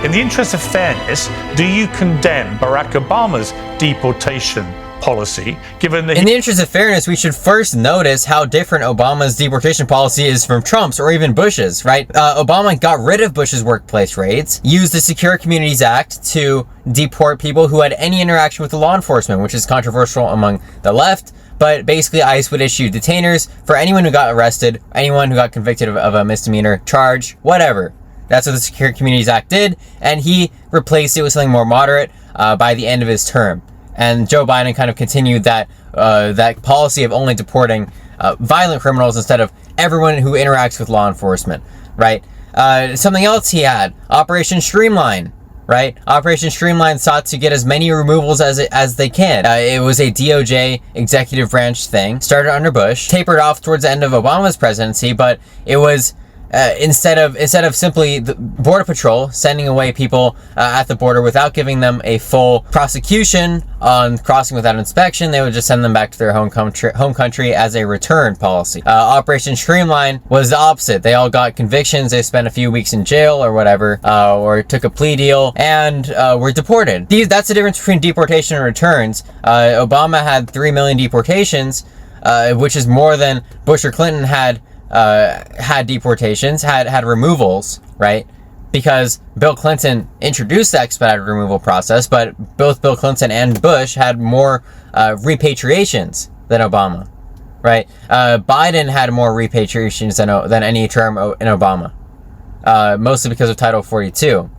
In the interest of fairness, do you condemn Barack Obama's deportation policy, given that... In the interest of fairness, we should first notice how different Obama's deportation policy is from Trump's or even Bush's, right? Obama got rid of Bush's workplace raids, used the Secure Communities Act to deport people who had any interaction with the law enforcement, which is controversial among the left. But basically, ICE would issue detainers for anyone who got arrested, anyone who got convicted of a misdemeanor charge, whatever. That's what the Secure Communities Act did, and he replaced it with something more moderate by the end of his term. And Joe Biden kind of continued that policy of only deporting violent criminals instead of everyone who interacts with law enforcement, right? Something else he had, Operation Streamline, right? Operation Streamline sought to get as many removals as they can. It was a DOJ executive branch thing, started under Bush, tapered off towards the end of Obama's presidency, but it was instead of simply the Border Patrol sending away people at the border without giving them a full prosecution on crossing without inspection, they would just send them back to their home country as a return policy. Operation Streamline was the opposite. They all got convictions, they spent a few weeks in jail or whatever, or took a plea deal, and were deported. That's the difference between deportation and returns. Obama had 3 million deportations, which is more than Bush or Clinton had deportations, had removals, right? Because Bill Clinton introduced the expedited removal process, but both Bill Clinton and Bush had more repatriations than Obama, right? Biden had more repatriations than any term in Obama, mostly because of Title 42.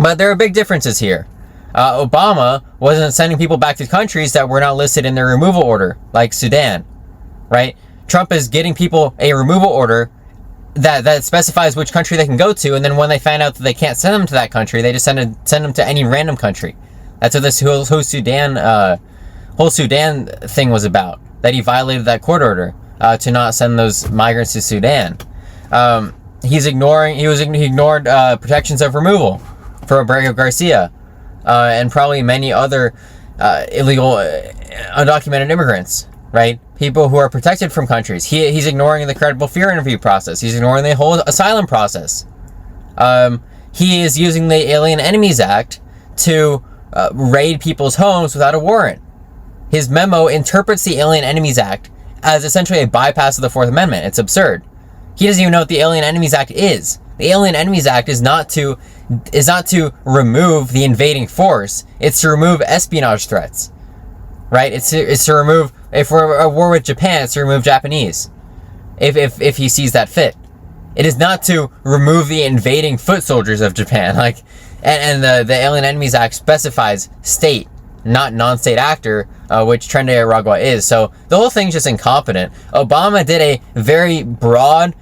But there are big differences here. Obama wasn't sending people back to countries that were not listed in their removal order, like Sudan, right? Trump is getting people a removal order that specifies which country they can go to, and then when they find out that they can't send them to that country, they just send them to any random country. That's what this whole Sudan thing was about. That he violated that court order to not send those migrants to Sudan. He ignored protections of removal for Abrego Garcia and probably many other illegal undocumented immigrants. Right? People who are protected from countries. He's ignoring the credible fear interview process. He's ignoring the whole asylum process. He is using the Alien Enemies Act to raid people's homes without a warrant. His memo interprets the Alien Enemies Act as essentially a bypass of the Fourth Amendment. It's absurd. He doesn't even know what the Alien Enemies Act is. The Alien Enemies Act is not to remove the invading force. It's to remove espionage threats. Right? It's to remove, if we're at war with Japan, it's to remove Japanese. If he sees that fit. It is not to remove the invading foot soldiers of Japan. And the Alien Enemies Act specifies state, not non-state actor, which Tren de Aragua is. So the whole thing's just incompetent. Obama did a very broad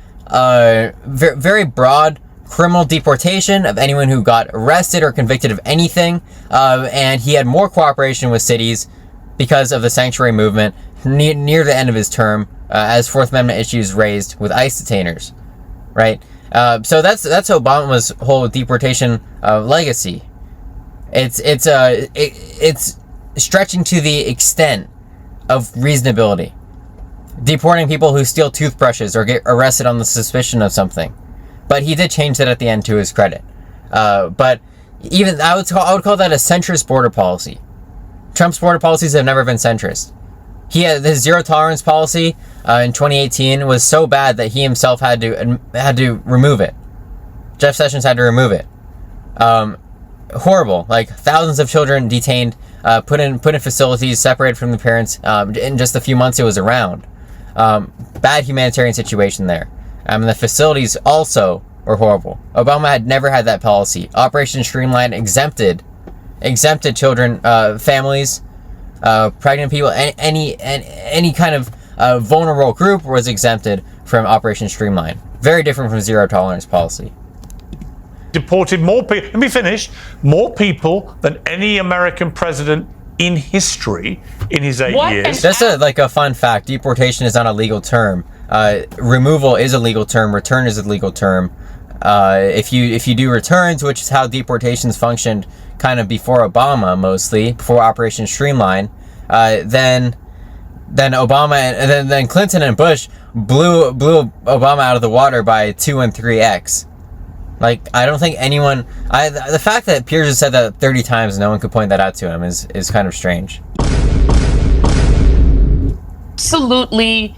criminal deportation of anyone who got arrested or convicted of anything, and he had more cooperation with cities because of the sanctuary movement near the end of his term, as Fourth Amendment issues raised with ICE detainers, right? So that's Obama's whole deportation legacy. It's stretching to the extent of reasonability, deporting people who steal toothbrushes or get arrested on the suspicion of something. But he did change that at the end to his credit. But even I would call that a centrist border policy. Trump's border policies have never been centrist. His zero tolerance policy in 2018 was so bad that he himself had to remove it. Jeff Sessions had to remove it. Horrible. Like thousands of children detained, put in facilities, separated from the parents in just the few months it was around. Bad humanitarian situation there. And the facilities also were horrible. Obama had never had that policy. Operation Streamline exempted children, families, pregnant people, any kind of vulnerable group was exempted from Operation Streamline. Very different from zero tolerance policy. Deported more people. Let me finish. More people than any American president in history in his 8 years. That's a fun fact. Deportation is not a legal term. Removal is a legal term. Return is a legal term. If you do returns, which is how deportations functioned kind of before Obama, mostly before Operation Streamline, then Obama and then Clinton and Bush blew Obama out of the water by 2 and 3x. Like, I don't think anyone... the fact that Piers has said that 30 times and no one could point that out to him is kind of strange. Absolutely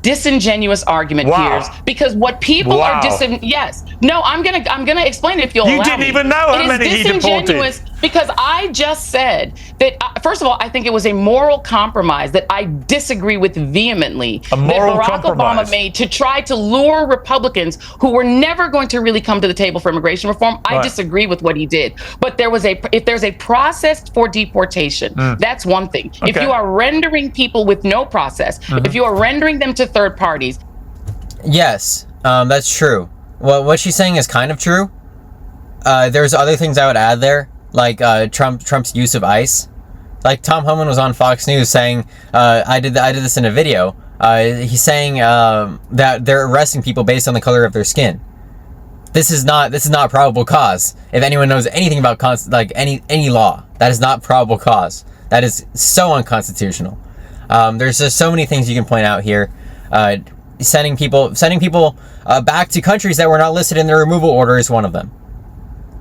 disingenuous argument, Wow. Piers, because what people Wow. are yes. No, I'm gonna explain it if you'll allow me. You didn't even know how It is many he deported. disingenuous because I just said that, first of all, I think it was a moral compromise that I disagree with vehemently A moral that Barack compromise. Obama made to try to lure Republicans who were never going to really come to the table for immigration reform. I Right. disagree with what he did. But if there's a process for deportation, that's one thing. If Okay. you are rendering people with no process, if you are rendering them to third parties. Yes, that's true. Well, what she's saying is kind of true. There's other things I would add there, like Trump's use of ICE. Like Tom Homan was on Fox News saying, I did this in a video. He's saying that they're arresting people based on the color of their skin. This is not probable cause. If anyone knows anything about any law, that is not probable cause. That is so unconstitutional. There's just so many things you can point out here. Sending people back to countries that were not listed in the removal order is one of them,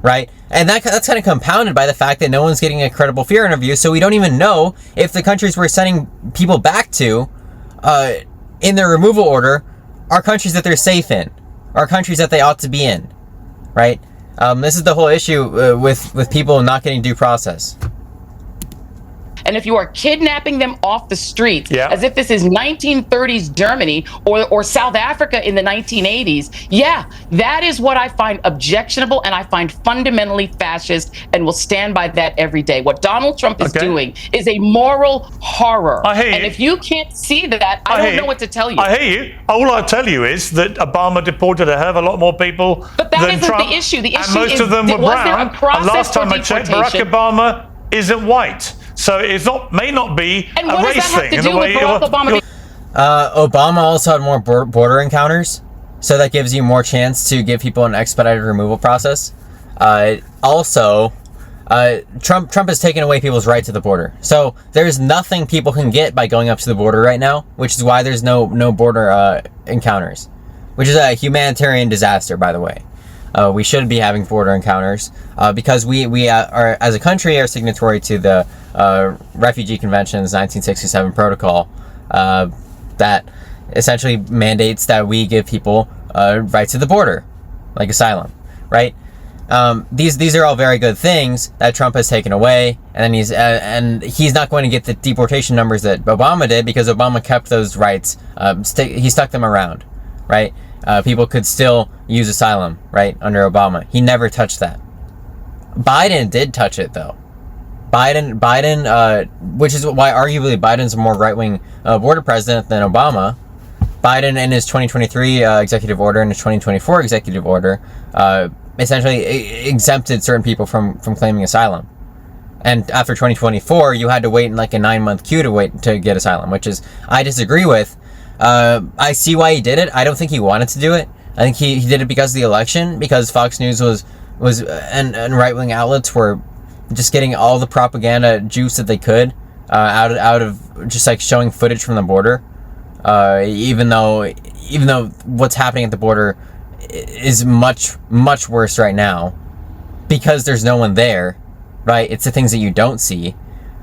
right? And that's kind of compounded by the fact that no one's getting a credible fear interview, so we don't even know if the countries we're sending people back to in their removal order are countries that they're safe in, are countries that they ought to be in, right? This is the whole issue with people not getting due process. And if you are kidnapping them off the streets, Yeah. as if this is 1930s Germany or South Africa in the 1980s, yeah, that is what I find objectionable and I find fundamentally fascist and will stand by that every day. What Donald Trump is doing is a moral horror. I hear you. And if you can't see that, I don't know what to tell you. I hear you. All I tell you is that Obama deported a hell of a lot more people But that than isn't Trump. the issue. The and issue most is, of them were was there a brown. And process last time for I checked, Barack deportation? Obama isn't white. So it may not be And a what does race that have thing. to in the do way with Barack Obama? Obama also had more border encounters, so that gives you more chance to give people an expedited removal process. Trump has taken away people's right to the border, so there's nothing people can get by going up to the border right now, which is why there's no border encounters, which is a humanitarian disaster, by the way. We should be having border encounters because we are, as a country, are signatory to the Refugee Convention's 1967 protocol that essentially mandates that we give people rights to the border, like asylum, right? These are all very good things that Trump has taken away, and then he's not going to get the deportation numbers that Obama did because Obama kept those rights. He stuck them around, right? People could still use asylum, right, under Obama. He never touched that. Biden did touch it, though. Biden, which is why arguably Biden's a more right-wing border president than Obama. Biden, in his 2023 executive order and his 2024 executive order, essentially exempted certain people from claiming asylum. And after 2024, you had to wait in like a 9-month queue to get asylum, which is I disagree with. I see why he did it. I don't think he wanted to do it. I think he did it because of the election, because Fox News was and right-wing outlets were just getting all the propaganda juice that they could out of just like showing footage from the border. Even though what's happening at the border is much worse right now because there's no one there, right? It's the things that you don't see.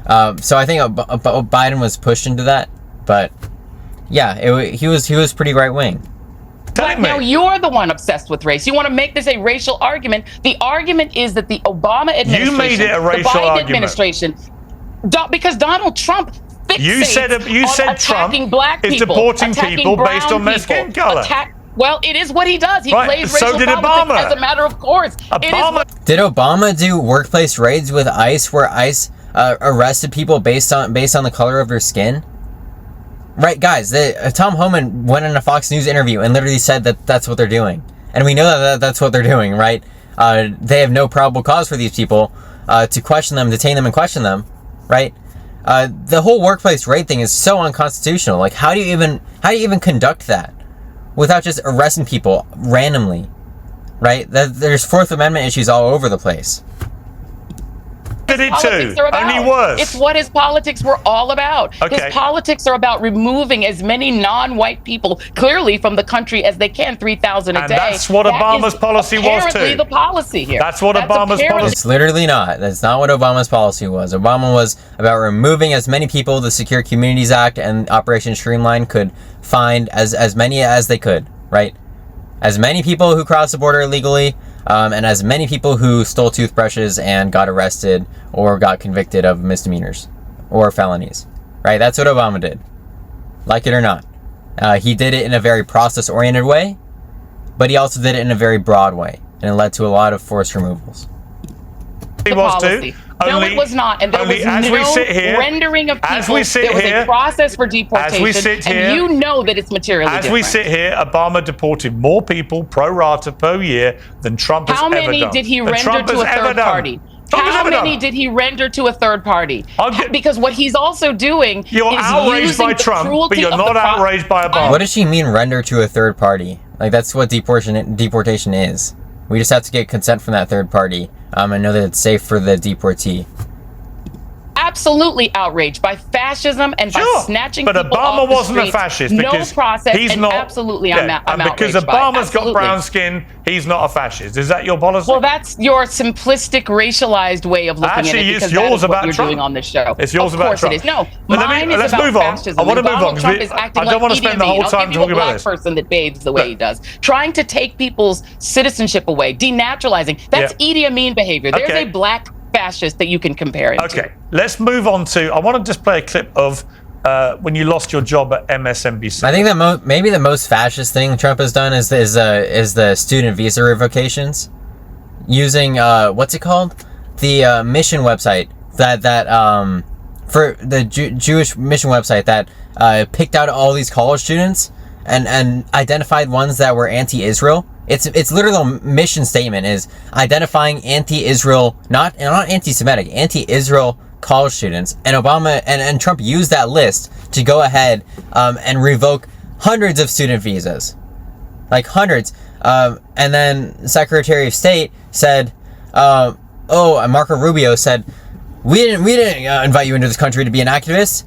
So I think Biden was pushed into that, but yeah, he was pretty right wing. But now you're the one obsessed with race. You want to make this a racial argument. The argument is that the Obama administration, You made it a racial the Biden argument. administration, because Donald Trump fixates You said on attacking Trump black is people, deporting attacking people brown based on their people, skin color. Well, it is what he does. He Right, plays so racial did politics Obama. as a matter of course. Obama. Did Obama do workplace raids with ICE where ICE arrested people based on the color of their skin? Right, guys, Tom Homan went in a Fox News interview and literally said that that's what they're doing. And we know that that's what they're doing, right? They have no probable cause for these people to question them, detain them, and question them, right? The whole workplace raid thing is so unconstitutional. Like, how do you even conduct that without just arresting people randomly, right? There's Fourth Amendment issues all over the place. Did it politics too. are about. Only worse. It's what his politics were all about. Okay. His politics are about removing as many non-white people clearly from the country as they can, 3,000 a And day. that's what Obama's policy was apparently too. the policy here. That's what Obama's policy. It's literally not. That's not what Obama's policy was. Obama was about removing as many people the Secure Communities Act and Operation Streamline could find as many as they could, right? As many people who crossed the border illegally, and as many people who stole toothbrushes and got arrested or got convicted of misdemeanors or felonies, right? That's what Obama did. Like it or not. He did it in a very process-oriented way, but he also did it in a very broad way, and it led to a lot of forced removals. He was too. No, it was not, and there was no rendering of people. As we sit there was here, a process for deportation, as we sit here, and you know that it's materially different. As we sit here, Obama deported more people pro rata per year than Trump has ever done. How many did he render to a third party? How many did he render to a third party? Because what he's also doing you're is outraged using by the Trump, but cruelty you're of not the outraged by Obama. What does she mean, render to a third party? Like, that's what deportation is. We just have to get consent from that third party, and know that it's safe for the deportee. Absolutely outraged by fascism and by snatching but people Obama off the wasn't streets. a fascist No because process. He's and not. Absolutely, I'm outraged because by it. Obama's got Absolutely. brown skin, he's not a fascist. Is that your policy? Well, that's your simplistic, racialized way of looking at it. Actually, Because it's yours that is about what you're Trump. doing on this show. It's yours of about course Trump. it is. No, But mine let's is about move on. fascism. I want to move on Donald Trump because is acting I like don't want to Idi spend the Amin. whole time I'll give you talking a about black this. person that bathes the way he does, trying to take people's citizenship away, denaturalizing. That's Idi Amin behavior. There's a black fascist that you can compare it to. Okay, let's move on to. I want to just play a clip of when you lost your job at MSNBC. I think that maybe the most fascist thing Trump has done is the student visa revocations, using what's it called, the mission website that for the Jewish mission website that picked out all these college students and identified ones that were anti-Israel. It's literally a mission statement is identifying anti-Israel, not anti-Semitic, anti-Israel college students, and Obama and Trump used that list to go ahead and revoke hundreds of student visas, like hundreds. And then Secretary of State said, Marco Rubio said, we didn't invite you into this country to be an activist.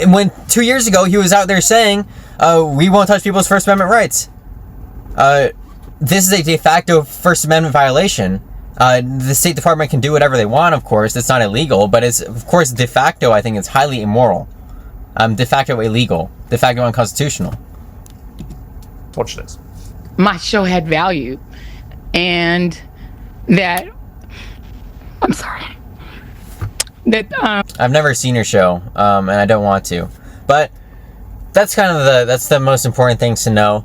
When 2 years ago he was out there saying, we won't touch people's First Amendment rights. This is a de facto First Amendment violation. The State Department can do whatever they want, of course. It's not illegal, but it's, of course, de facto, I think it's highly immoral. De facto illegal. De facto unconstitutional. Watch this. My show had value, and that, I'm sorry, that I've never seen your show, and I don't want to, but that's kind of that's the most important things to know.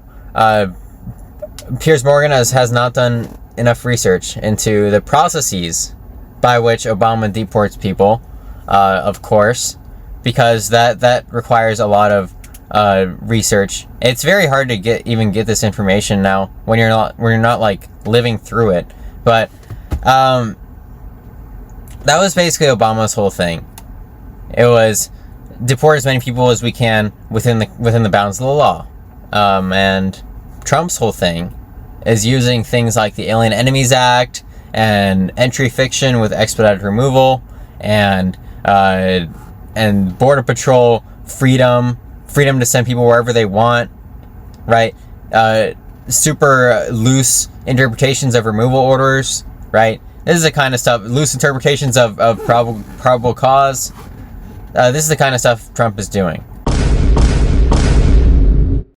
Piers Morgan has not done enough research into the processes by which Obama deports people, of course, because that requires a lot of research. It's very hard to get this information now when you're not like living through it. But that was basically Obama's whole thing. It was deport as many people as we can within the bounds of the law, and Trump's whole thing is using things like the Alien Enemies Act and entry fiction with expedited removal and Border Patrol freedom to send people wherever they want, right? Super loose interpretations of removal orders, right? This is the kind of stuff, loose interpretations of probable cause. This is the kind of stuff Trump is doing.